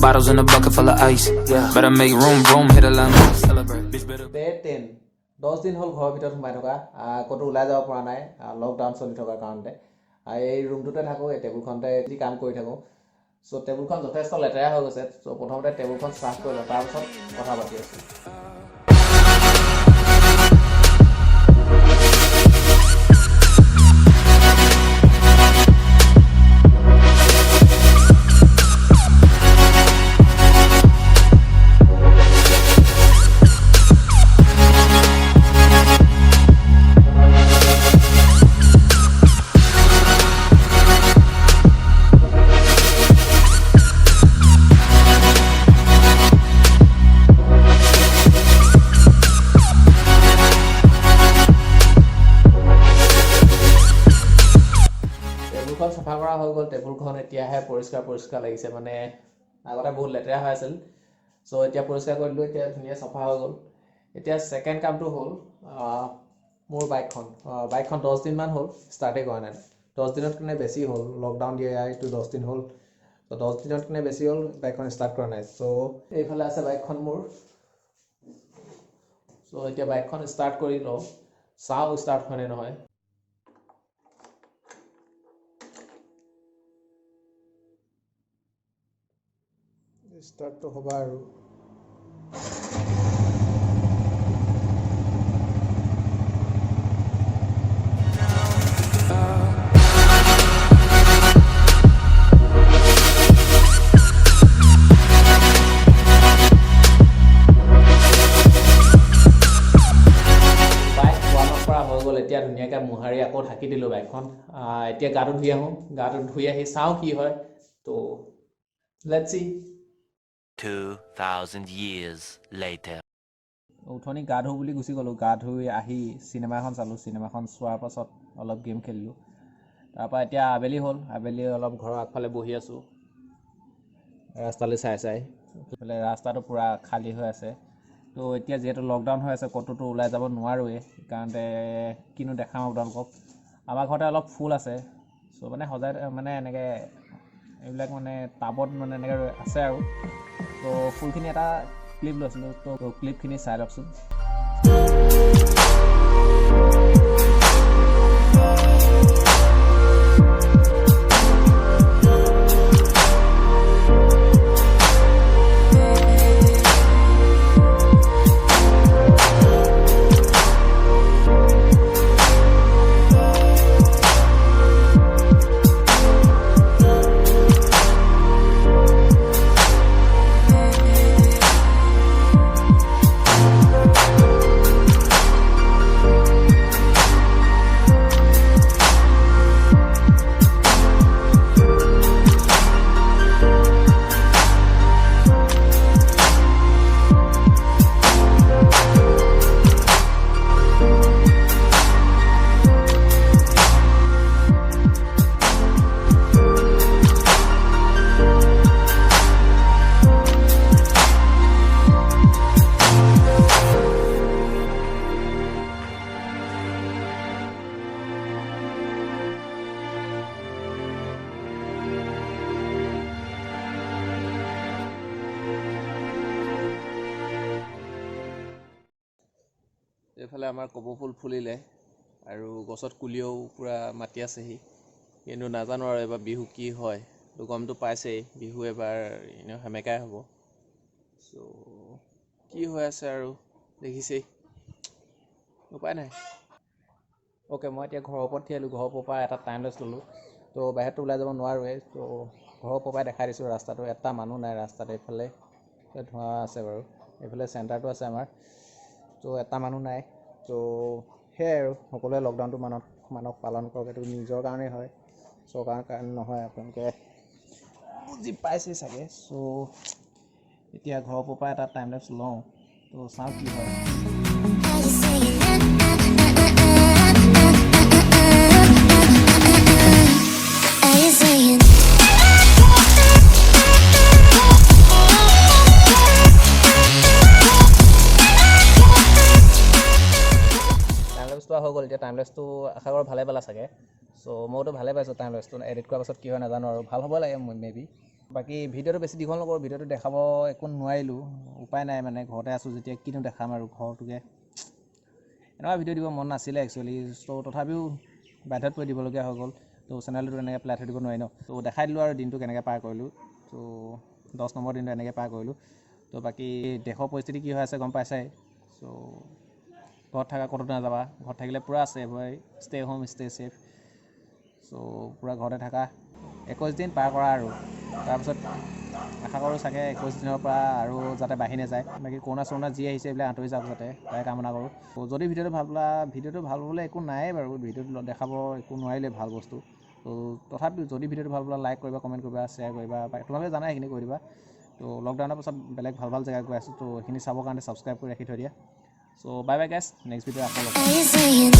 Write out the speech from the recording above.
Bottles in a bucket full of ice. Better make room, hit a line, celebrate. Bitch better. Day 10 10 দিন হ'ল ঘৰৰ ভিতৰত সোমাই থকা ক'তো ওলাই যাব পৰা নাই লকডাউন চলি থকাৰ কাৰণতে এই ৰুমটোতে থাকোঁ এই টেবুলখনতে যি কাম কৰি থাকোঁ চ' টেবুলখন যথেষ্ট লেতেৰা হৈ গৈছে চ' প্ৰথমতে টেবুলখন চাফ কৰি লওঁ তাৰপিছত কথা পাতি আছোঁ চাফা কৰা হৈ গ'ল টেবুলখন এতিয়াহে পৰিষ্কাৰ লাগিছে মানে আগতে বহুত লেতেৰা হৈ আছিল চ' এতিয়া পৰিষ্কাৰ কৰি দিলোঁ এতিয়া ধুনীয়া চাফা হৈ গ'ল এতিয়া ছেকেণ্ড কামটো হ'ল মোৰ বাইকখন 10 দিনমান হ'ল ষ্টাৰ্টেই কৰা নাই 10 দিনত কাৰণে বেছি হ'ল লকডাউন দিয়া এইটো 10 দিন হ'ল চ' 10 দিনত কাৰণে বেছি হ'ল বাইকখন ষ্টাৰ্ট কৰা নাই চ' এইফালে আছে বাইকখন মোৰ চ' এতিয়া বাইকখন ষ্টাৰ্ট কৰি লওঁ চাওঁ ষ্টাৰ্ট হয় নে নহয় ষ্টাৰ্টটো হ'ব আৰু এতিয়া ধুনীয়াকৈ মোহাৰি আকৌ ঢাকি দিলোঁ বাইকখন এতিয়া গাটো ধুই আহোঁ গাটো ধুই আহি চাওঁ কি হয় তো লেটছ সি 2000 years later উঠনি গা ধুওঁ বুলি গুচি গ'লোঁ গা ধুই আহি চিনেমা এখন চালোঁ চিনেমাখন চোৱাৰ পাছত অলপ গেম খেলিলোঁ তাৰপৰা এতিয়া আবেলি হ'ল আবেলি অলপ ঘৰৰ আগফালে বহি আছোঁ ৰাস্তালৈ চাই এইফালে ৰাস্তাটো পূৰা খালী হৈ আছে তো এতিয়া যিহেতু লকডাউন হৈ আছে ক'তোতো ওলাই যাব নোৱাৰোঁৱেই সেইকাৰণতে কিনো দেখাম আপোনালোকক আমাৰ ঘৰতে অলপ ফুল আছে চ' মানে সজাই মানে এনেকৈ এইবিলাক মানে টাবত মানে এনেকৈ আছে আৰু তো ফুলখিনি এটা ক্লিপ লৈছিলোঁ তো ক্লিপখিনি চাই লওকচোন এইফালে আমাৰ কপৌ ফুল ফুলিলে আৰু গছত কুলিও পূৰা মাতি আছেহি কিন্তু নাজানো আৰু এবাৰ বিহু কি হয় তো গমটো পাইছেই বিহু এবাৰ এনেও সেমেকাই হ'ব চ' কি হৈ আছে আৰু দেখিছেই উপায় নাই অ'কে মই এতিয়া ঘৰৰ ওপৰত থিয়ালোঁ ঘৰৰ ওপৰৰ পৰা এটা টাইম লেছ ল'লোঁ তো বাহিৰতো ওলাই যাব নোৱাৰোৱেই তো ঘৰৰ ওপৰৰ পৰাই দেখাই দিছোঁ ৰাস্তাটো এটা মানুহ নাই ৰাস্তাত এইফালে ধোঁৱা আছে বাৰু এইফালে চেণ্টাৰটো আছে আমাৰ তো এটা মানুহ নাই তো সেয়াই আৰু সকলোৱে লকডাউনটো মানক পালন কৰক এইটো নিজৰ কাৰণেই হয় চৰকাৰৰ কাৰণে নহয় আপোনালোকে বুজি পাইছে চাগে চ' এতিয়া ঘৰৰ পৰা এটা টাইম লেপছ লওঁ তো চাওঁ কি হয় হৈ গ'ল এতিয়া টাইমলেছটো আশা কৰোঁ ভালে পালা চাগে চ' মইতো ভালে পাইছোঁ টাইমলেছটো এডিট কৰাৰ পাছত কি হয় নাজানো আৰু ভাল হ'ব লাগে মে বি বাকী ভিডিঅ'টো বেছি দীঘল নকৰোঁ, ভিডিঅ'টো দেখাব একো নোৱাৰিলোঁ, উপায় নাই মানে ঘৰতে আছোঁ যেতিয়া কিনো দেখাম আৰু ঘৰটোকে এনেকুৱা ভিডিঅ' দিব মন নাছিলে একচুৱেলি। চ' তথাপিও বাধ্যত পৰি দিবলগীয়া হৈ গ'ল। তো চেনেলটো এনেকৈ পেলাই থৈ দিব নোৱাৰি ন। তো দেখাই দিলোঁ আৰু দিনটো কেনেকৈ পাৰ কৰিলোঁ। তো 10 নম্বৰ দিনটো এনেকৈ পাৰ কৰিলোঁ। তো বাকী দেশৰ পৰিস্থিতি কি হৈ আছে গম পাইছাই। চ' ঘৰত থকা ক'তো নাযাবা, ঘৰত থাকিলে পূৰা ছেফ হয়, ষ্টে হোম ষ্টে ছেফ। চ' পূৰা ঘৰতে থাকা, 21 দিন পাৰ কৰা আৰু তাৰপিছত আশা কৰোঁ চাগে 21 দিনৰ পৰা আৰু যাতে বাঢ়ি নাযায়। বাকী কৰোণা যি আহিছে এইবিলাক আঁতৰি যাওক যাতে, তাৰে কামনা কৰোঁ। যদি ভিডিঅ'টো ভাল পালে একো নায়েই বাৰু, ভিডিঅ'টো দেখাব একো নোৱাৰিলে ভাল বস্তু। তো তথাপিও যদি ভিডিঅ'টো ভাল পালে লাইক কৰিবা, কমেণ্ট কৰিবা, শ্বেয়াৰ কৰিবা, তোমালোকে জানাই এইখিনি কৰি দিবা। তো লকডাউনৰ পাছত বেলেগ ভাল জেগা গৈ আছোঁ, তো এইখিনি চাবৰ কাৰণে ছাবস্ক্ৰাইব কৰি ৰাখি থৈ দিয়া। চ' বাই বাই গাইছ, নেক্সট ভিডিঅ' আকৌ লগ পাম।